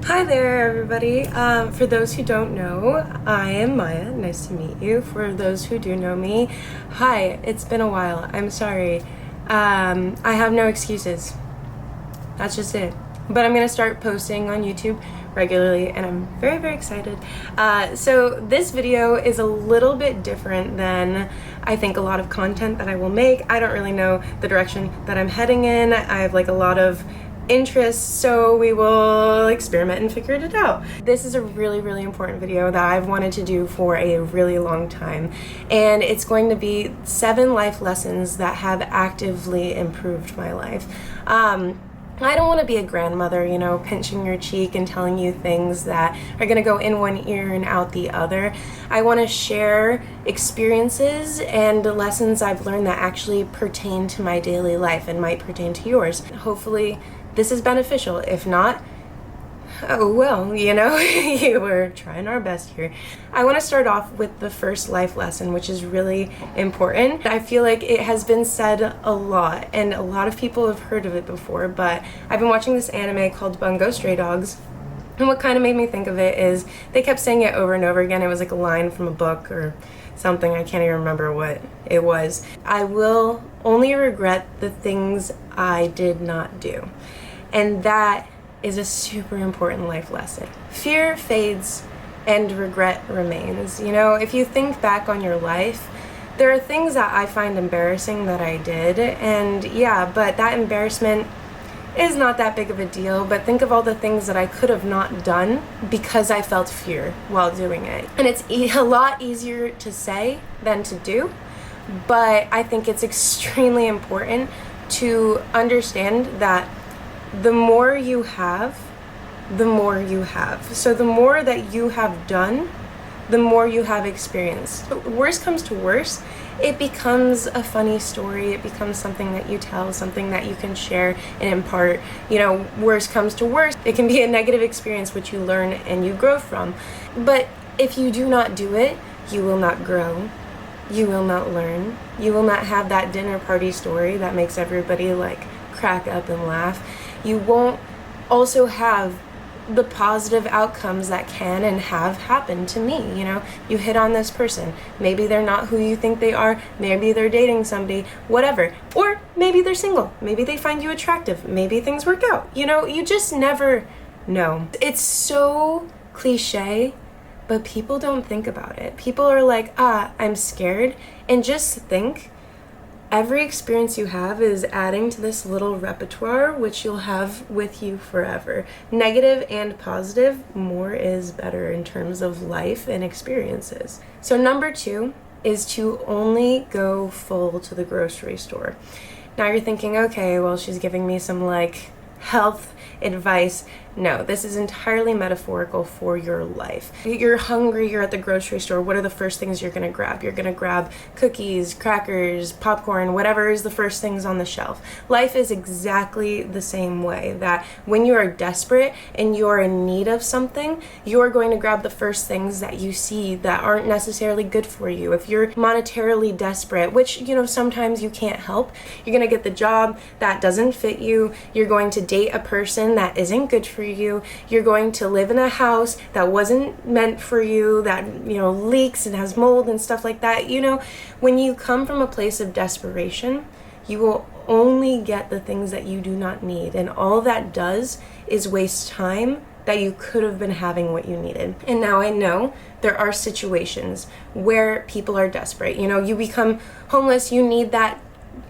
Hi there, everybody. For those who don't know, I am Maya. Nice to meet you. For those who do know me, hi. It's been a while. I'm sorry. I have no excuses. That's just it. But I'm going to start posting on YouTube regularly, and I'm very, very excited. So this video is a little bit different than I think a lot of content that I will make. I don't really know the direction that I'm heading in. I have like a lot of interests, so we will experiment and figure it out. This is a really, really important video that I've wanted to do for a really long time, and it's going to be 7 life lessons that have actively improved my life. I don't want to be a grandmother, you know, pinching your cheek and telling you things that are going to go in one ear and out the other. I want to share experiences and lessons I've learned that actually pertain to my daily life and might pertain to yours. Hopefully this is beneficial. If not, oh well, you know, we're trying our best here. I want to start off with the first life lesson, which is really important. I feel like it has been said a lot, and a lot of people have heard of it before, but I've been watching this anime called Bungo Stray Dogs, and what kind of made me think of it is they kept saying it over and over again. It was like a line from a book or something. I can't even remember what it was. I will only regret the things I did not do. And that is a super important life lesson. Fear fades and regret remains. You know, if you think back on your life, there are things that I find embarrassing that I did, and yeah, but that embarrassment is not that big of a deal. But think of all the things that I could have not done because I felt fear while doing it. And it's a lot easier to say than to do, but I think it's extremely important to understand that the more you have, the more you have. So the more that you have done, the more you have experienced. Worst comes to worst, it becomes a funny story. It becomes something that you tell, something that you can share and impart. You know, worst comes to worst, it can be a negative experience which you learn and you grow from. But if you do not do it, you will not grow. You will not learn. You will not have that dinner party story that makes everybody like crack up and laugh. You won't also have the positive outcomes that can and have happened to me. You know, you hit on this person, maybe they're not who you think they are, maybe they're dating somebody, whatever, or maybe they're single, maybe they find you attractive, maybe things work out. You know, you just never know. It's so cliche, but people don't think about it. People are like, I'm scared, and just think every experience you have is adding to this little repertoire which you'll have with you forever. Negative and positive, more is better in terms of life and experiences. So number 2 is to only go full to the grocery store. Now you're thinking, okay, well, she's giving me some like health advice. No, this is entirely metaphorical for your life. You're hungry, you're at the grocery store, what are the first things you're gonna grab? You're gonna grab cookies, crackers, popcorn, whatever is the first things on the shelf. Life is exactly the same way, that when you are desperate and you're in need of something, you're going to grab the first things that you see that aren't necessarily good for you. If you're monetarily desperate, which, you know, sometimes you can't help, you're gonna get the job that doesn't fit you, you're going to date a person that isn't good for you, you're going to live in a house that wasn't meant for you, that, you know, leaks and has mold and stuff like that. You know, when you come from a place of desperation, you will only get the things that you do not need, and all that does is waste time that you could have been having what you needed. And now I know there are situations where people are desperate. You know, you become homeless, you need that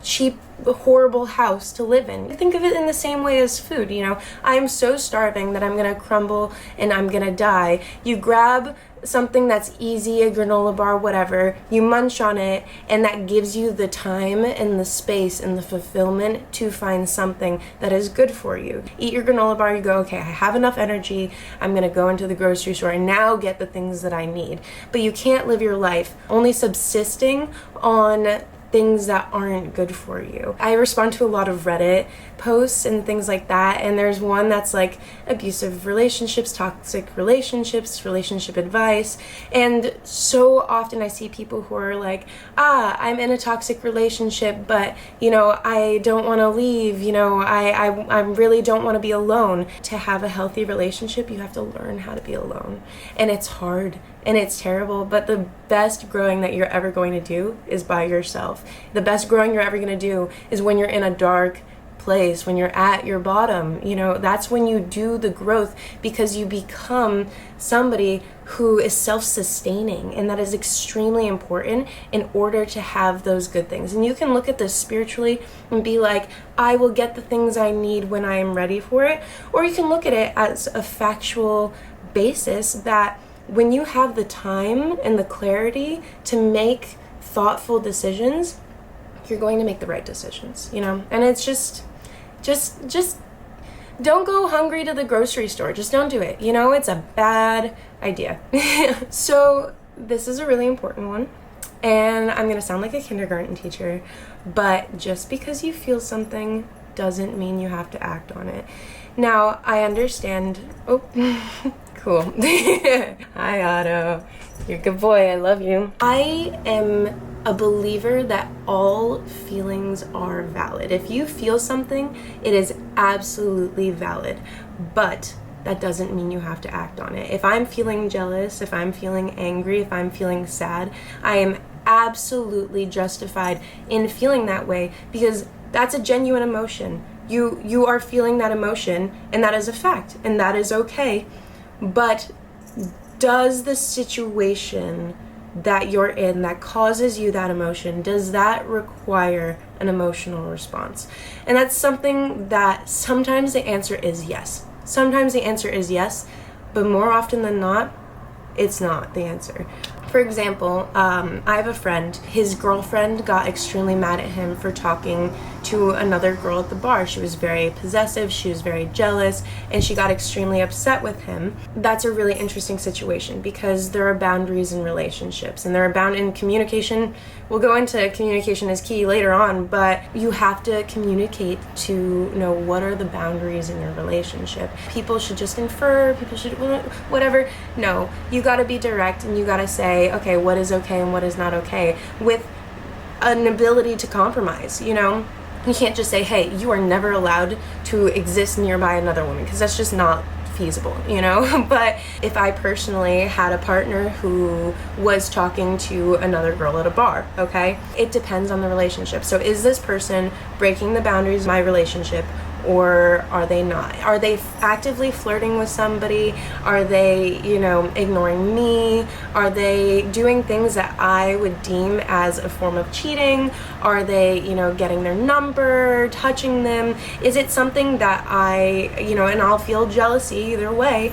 cheap, horrible house to live in. Think of it in the same way as food. You know, I'm so starving that I'm gonna crumble and I'm gonna die. You grab something that's easy, a granola bar, whatever, you munch on it, and that gives you the time and the space and the fulfillment to find something that is good for you. Eat your granola bar, you go, okay, I have enough energy, I'm gonna go into the grocery store and now get the things that I need. But you can't live your life only subsisting on things that aren't good for you. I respond to a lot of Reddit posts and things like that, and there's one that's like abusive relationships, toxic relationships, relationship advice. And so often I see people who are like, I'm in a toxic relationship, but I don't want to leave, I really don't want to be alone. To have a healthy relationship, you have to learn how to be alone, and it's hard and it's terrible, but the best growing that you're ever going to do is by yourself. The best growing you're ever going to do is when you're in a dark place, when you're at your bottom. That's when you do the growth, because you become somebody who is self-sustaining, and that is extremely important in order to have those good things. And you can look at this spiritually and be like, I will get the things I need when I am ready for it, or you can look at it as a factual basis that when you have the time and the clarity to make thoughtful decisions, you're going to make the right decisions, and it's just don't go hungry to the grocery store. Just don't do it. It's a bad idea. So this is a really important one, and I'm going to sound like a kindergarten teacher, but just because you feel something doesn't mean you have to act on it. Now, I understand. Oh, cool. Hi, Otto. You're a good boy. I love you. I am a believer that all feelings are valid. If you feel something, it is absolutely valid, but that doesn't mean you have to act on it. If I'm feeling jealous, if I'm feeling angry, if I'm feeling sad, I am absolutely justified in feeling that way, because that's a genuine emotion. You are feeling that emotion, and that is a fact, and that is okay. But does the situation that you're in that causes you that emotion, does that require an emotional response? And that's something that sometimes the answer is yes. Sometimes the answer is yes, but more often than not, it's not the answer. For example, I have a friend, his girlfriend got extremely mad at him for talking to another girl at the bar. She was very possessive, she was very jealous, and she got extremely upset with him. That's a really interesting situation, because there are boundaries in relationships, and there are in communication. We'll go into communication is key later on, but you have to communicate to know what are the boundaries in your relationship. People should just infer, people should whatever. No, you gotta be direct, and you gotta say, okay, what is okay and what is not okay, with an ability to compromise. You can't just say, hey, you are never allowed to exist nearby another woman, because that's just not feasible, But if I personally had a partner who was talking to another girl at a bar, okay, it depends on the relationship. So is this person breaking the boundaries of my relationship, or are they not? Are they actively flirting with somebody? Are they, ignoring me? Are they doing things that I would deem as a form of cheating? Are they, getting their number, touching them? Is it something that and I'll feel jealousy either way.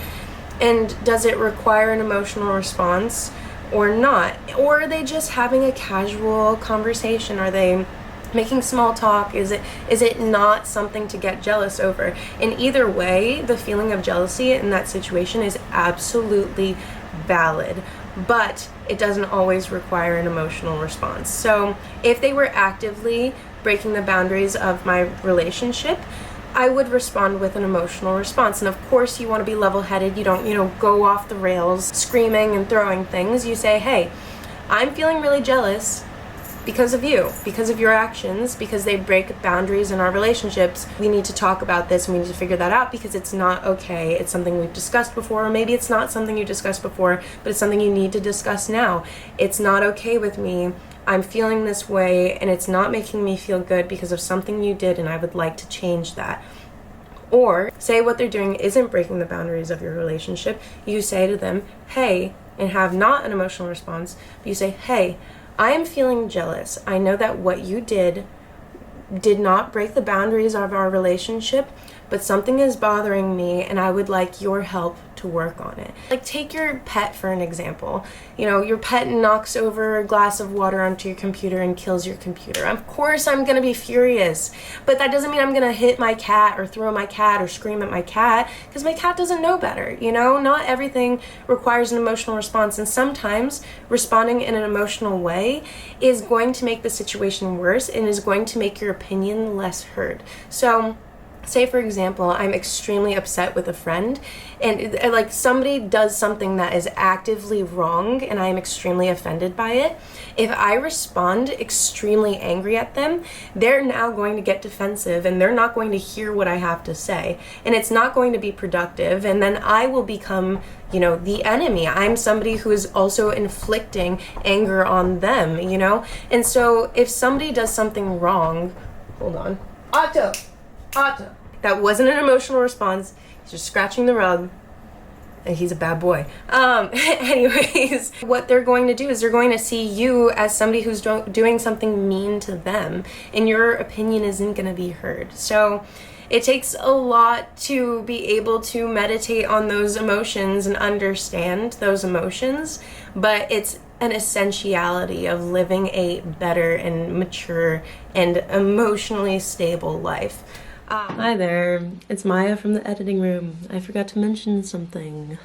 And does it require an emotional response or not? Or are they just having a casual conversation? Are they making small talk? Is it not something to get jealous over? In either way, the feeling of jealousy in that situation is absolutely valid, but it doesn't always require an emotional response. So if they were actively breaking the boundaries of my relationship, I would respond with an emotional response. And of course, you want to be level-headed. You don't, go off the rails screaming and throwing things. You say, hey, I'm feeling really jealous because of you, because of your actions, because they break boundaries in our relationships. We need to talk about this, and we need to figure that out, because it's not okay. It's something we've discussed before, or maybe it's not something you discussed before, but it's something you need to discuss now. It's not okay with me. I'm feeling this way, and it's not making me feel good because of something you did, and I would like to change that. Or say what they're doing isn't breaking the boundaries of your relationship. You say to them, hey, and have not an emotional response, but you say, hey, I am feeling jealous. I know that what you did not break the boundaries of our relationship, but something is bothering me, and I would like your help to work on it. Like, take your pet for an example. Your pet knocks over a glass of water onto your computer and kills your computer. Of course I'm gonna be furious, but that doesn't mean I'm gonna hit my cat or throw my cat or scream at my cat, because my cat doesn't know better. Not everything requires an emotional response, and sometimes responding in an emotional way is going to make the situation worse and is going to make your opinion less heard. So Say, for example, I'm extremely upset with a friend, and like somebody does something that is actively wrong and I am extremely offended by it. If I respond extremely angry at them, they're now going to get defensive and they're not going to hear what I have to say, and it's not going to be productive, and then I will become, the enemy. I'm somebody who is also inflicting anger on them, And so if somebody does something wrong, hold on. Otto. That wasn't an emotional response. He's just scratching the rug. And he's a bad boy. Anyways, what they're going to do is they're going to see you as somebody who's doing something mean to them, and your opinion isn't going to be heard. So it takes a lot to be able to meditate on those emotions and understand those emotions, but it's an essentiality of living a better and mature and emotionally stable life. Hi there, it's Maya from the editing room. I forgot to mention something.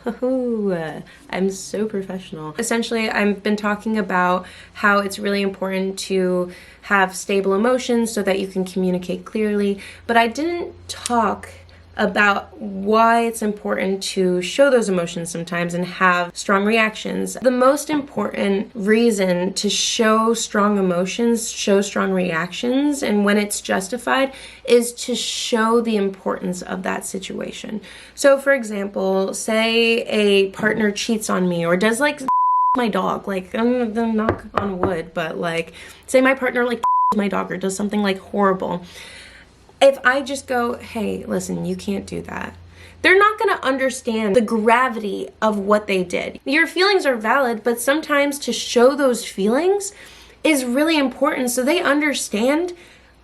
I'm so professional. Essentially, I've been talking about how it's really important to have stable emotions so that you can communicate clearly, but I didn't talk about why it's important to show those emotions sometimes and have strong reactions. The most important reason to show strong emotions, show strong reactions, and when it's justified, is to show the importance of that situation. So for example, say a partner cheats on me or does my dog, I'm gonna knock on wood, but say my partner my dog or does something horrible. If I just go, hey, listen, you can't do that, they're not going to understand the gravity of what they did. Your feelings are valid, but sometimes to show those feelings is really important so they understand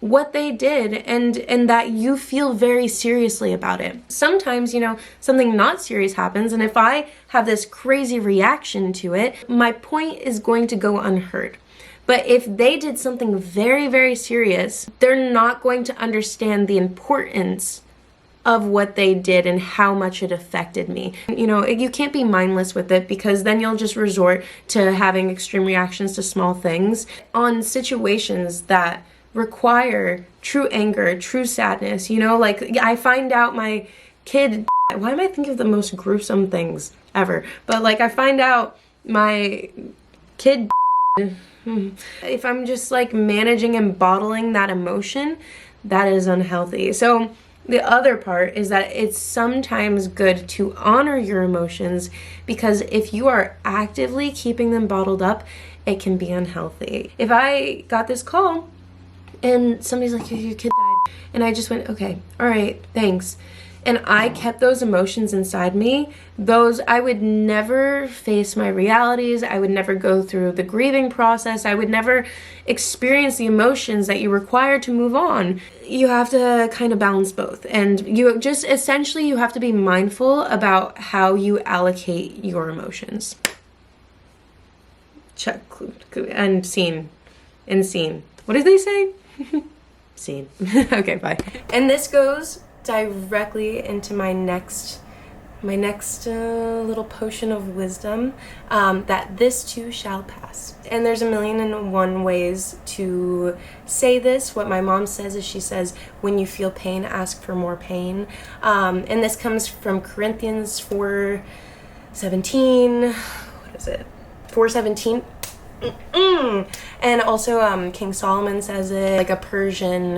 what they did and that you feel very seriously about it. Sometimes, something not serious happens, and if I have this crazy reaction to it, my point is going to go unheard. But if they did something very, very serious, they're not going to understand the importance of what they did and how much it affected me. You can't be mindless with it, because then you'll just resort to having extreme reactions to small things. On situations that require true anger, true sadness, I find out my kid, why am I thinking of the most gruesome things ever? But I find out my kid, if I'm just managing and bottling that emotion, that is unhealthy. So the other part is that it's sometimes good to honor your emotions, because if you are actively keeping them bottled up, it can be unhealthy. If I got this call and somebody's like, your kid died, and I just went, okay, all right, thanks, and I kept those emotions inside me, I would never face my realities. I would never go through the grieving process. I would never experience the emotions that you require to move on. You have to kind of balance both. And you have to be mindful about how you allocate your emotions. Check and scene. And scene. What did they say? Scene. Okay, bye. And this goes directly into my next little potion of wisdom, that this too shall pass. And there's 1,000,001 ways to say this. What my mom says is, she says, when you feel pain, ask for more pain. And this comes from Corinthians 4:17. What is it? 4:17. And also King Solomon says it, like a Persian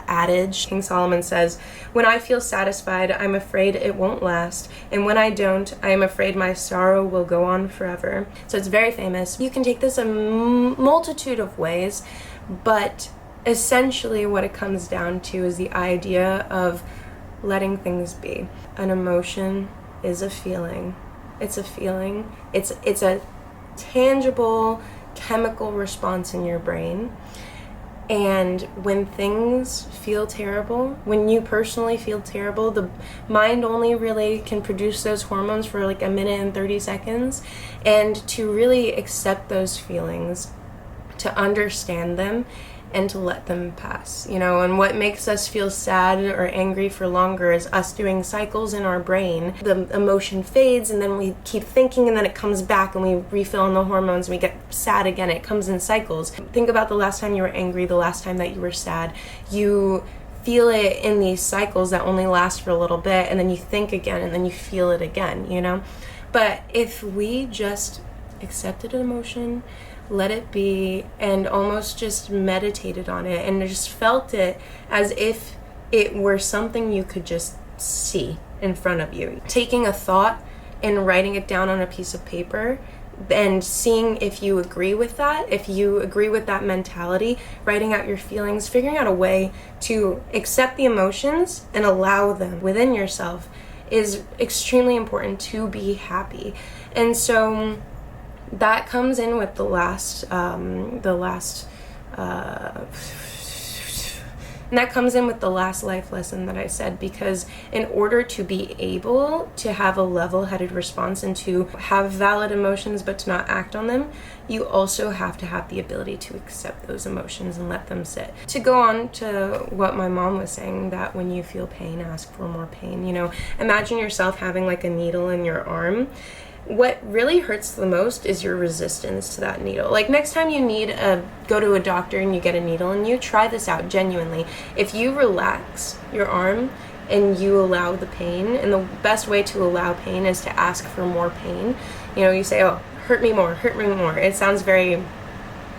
adage. King Solomon says, when I feel satisfied, I'm afraid it won't last, and when I don't, I am afraid my sorrow will go on forever. So it's very famous. You can take this a multitude of ways, but essentially what it comes down to is the idea of letting things be. An emotion is a feeling. It's a feeling. It's a tangible chemical response in your brain. And when things feel terrible, when you personally feel terrible, the mind only really can produce those hormones for like a minute and 30 seconds. And to really accept those feelings, to understand them, and to let them pass, and what makes us feel sad or angry for longer is us doing cycles in our brain. The emotion fades, and then we keep thinking, and then it comes back, and we refill in the hormones, and we get sad again. It comes in cycles. Think about the last time you were angry, the last time that you were sad. You feel it in these cycles that only last for a little bit, and then you think again, and then you feel it again, you know? But if we just accepted an emotion, let it be, and almost just meditated on it and just felt it as if it were something you could just see in front of you. Taking a thought and writing it down on a piece of paper and seeing if you agree with that, if you agree with that mentality, writing out your feelings, figuring out a way to accept the emotions and allow them within yourself is extremely important to be happy. And so that comes in with the last life lesson that I said, because in order to be able to have a level-headed response and to have valid emotions but to not act on them, you also have to have the ability to accept those emotions and let them sit. To go on to what my mom was saying, that when you feel pain, ask for more pain. You know, imagine yourself having like a needle in your arm. What really hurts the most is your resistance to that needle. Like next time you go to a doctor and you get a needle in you, try this out genuinely. If you relax your arm and you allow the pain, and the best way to allow pain is to ask for more pain. You know, you say, oh, hurt me more, hurt me more. It sounds very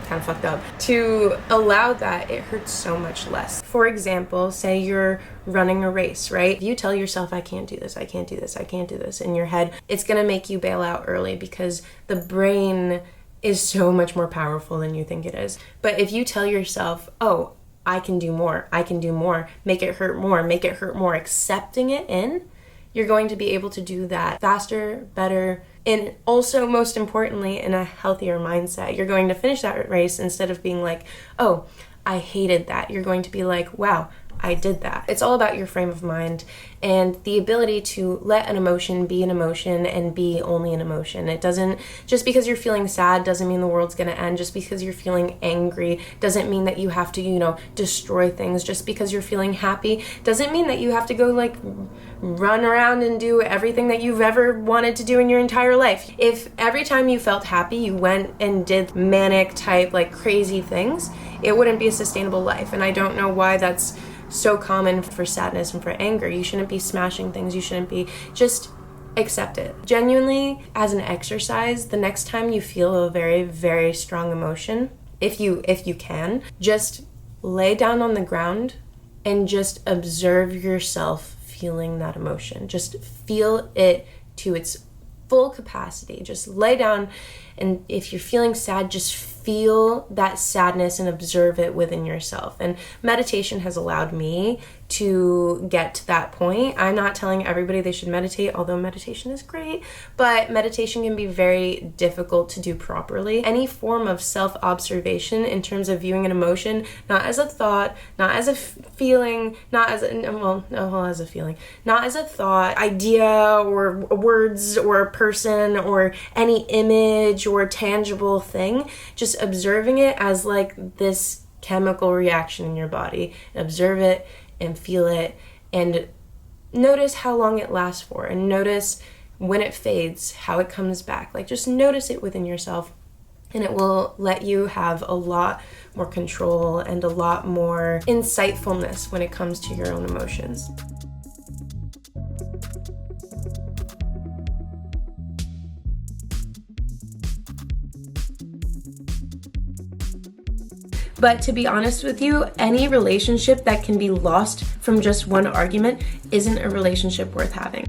kind of fucked up. To allow that, it hurts so much less. For example, say you're running a race, right? If you tell yourself, I can't do this, I can't do this, I can't do this in your head, it's gonna make you bail out early because the brain is so much more powerful than you think it is. But if you tell yourself, oh, I can do more, I can do more, make it hurt more, accepting it in, you're going to be able to do that faster, better, and also, most importantly, in a healthier mindset. You're going to finish that race instead of being like, oh, I hated that. You're going to be like, wow, I did that. It's all about your frame of mind and the ability to let an emotion be an emotion and be only an emotion. It doesn't, just because you're feeling sad doesn't mean the world's gonna end. Just because you're feeling angry doesn't mean that you have to, you know, destroy things. Just because you're feeling happy doesn't mean that you have to go like run around and do everything that you've ever wanted to do in your entire life. If every time you felt happy you went and did manic type like crazy things, it wouldn't be a sustainable life. And I don't know why that's so common for sadness and for anger. You shouldn't be smashing things. You shouldn't be, just accept it. Genuinely, as an exercise, the next time you feel a very, very strong emotion, if you can, just lay down on the ground and just observe yourself feeling that emotion. Just feel it to its full capacity. Just lay down, and if you're feeling sad, just feel that sadness and observe it within yourself. And meditation has allowed me to get to that point. I'm not telling everybody they should meditate, although meditation is great, but meditation can be very difficult to do properly. Any form of self-observation in terms of viewing an emotion, not as a thought, not as a feeling, not as a feeling, not as a thought, idea, or words, or a person, or any image or tangible thing, just observing it as like this chemical reaction in your body. Observe it and feel it, and notice how long it lasts for, and notice when it fades, how it comes back. Like, just notice it within yourself, and it will let you have a lot more control and a lot more insightfulness when it comes to your own emotions. But to be honest with you, any relationship that can be lost from just one argument isn't a relationship worth having.